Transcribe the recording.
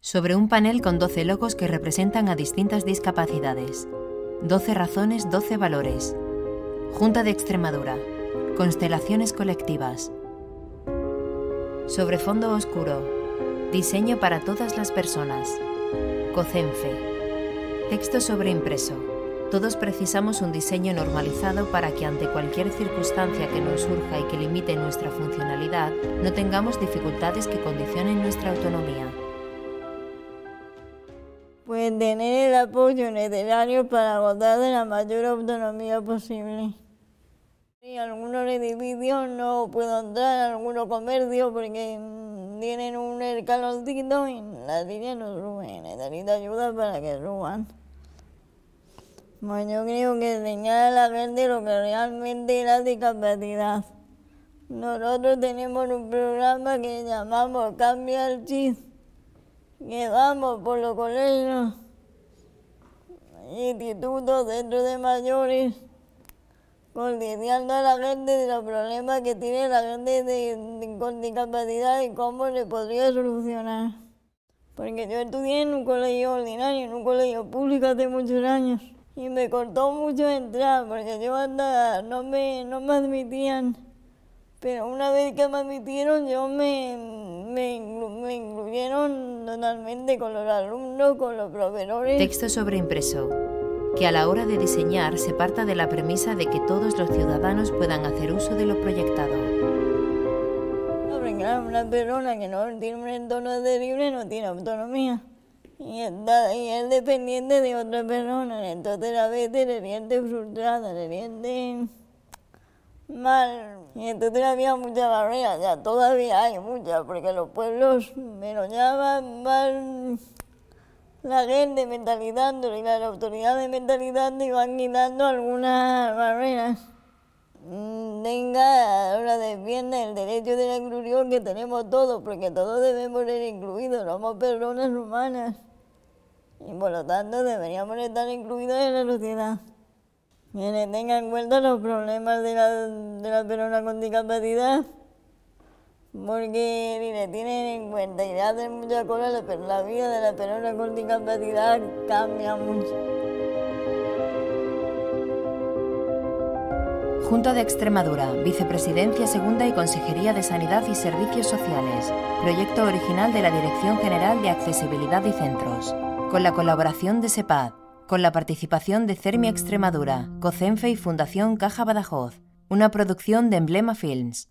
Sobre un panel con 12 logos que representan a distintas discapacidades. 12 razones, 12 valores. Junta de Extremadura. Constelaciones colectivas. Sobre fondo oscuro. Diseño para todas las personas. COCENFE. Texto sobreimpreso. Todos precisamos un diseño normalizado para que ante cualquier circunstancia que nos surja y que limite nuestra funcionalidad, no tengamos dificultades que condicionen nuestra autonomía. Pues tener el apoyo necesario para gozar de la mayor autonomía posible. En algunos edificios no puedo entrar, en algunos comercios porque tienen un escaloncito y las sillas no suben, necesito ayuda para que suban. Pues yo creo que enseñar a la gente lo que realmente es la discapacidad. Nosotros tenemos un programa que llamamos Cambia el Chip, que vamos por los colegios, institutos, centros de mayores, concienciando a la gente de los problemas que tiene la gente con discapacidad y cómo se podría solucionar. Porque yo estudié en un colegio ordinario, en un colegio público hace muchos años. Y me costó mucho entrar, porque yo andaba, no me admitían. Pero una vez que me admitieron, me incluyeron totalmente con los alumnos, con los profesores. Texto sobreimpreso. Que a la hora de diseñar se parta de la premisa de que todos los ciudadanos puedan hacer uso de lo proyectado. Porque claro, una persona que no tiene un entorno libre no tiene autonomía. Y es dependiente de otra persona, entonces a veces se siente frustrada, se siente mal. Y entonces había muchas barreras, ya todavía hay muchas, porque los pueblos me lo llaman mal la gente mentalizando y las autoridades mentalizando y van quitando algunas barreras. Ahora defiende el derecho de la inclusión que tenemos todos, porque todos debemos ser incluidos, somos personas humanas. Y por lo tanto deberíamos estar incluidos en la sociedad. Que se tengan en cuenta los problemas de la persona con discapacidad, porque si le tienen en cuenta y le hacen muchas cosas, la vida de la persona con discapacidad cambia mucho. Junta de Extremadura, Vicepresidencia Segunda y Consejería de Sanidad y Servicios Sociales. Proyecto original de la Dirección General de Accesibilidad y Centros. Con la colaboración de SEPAD. Con la participación de CERMI Extremadura, COCENFE y Fundación Caja Badajoz. Una producción de Emblema Films.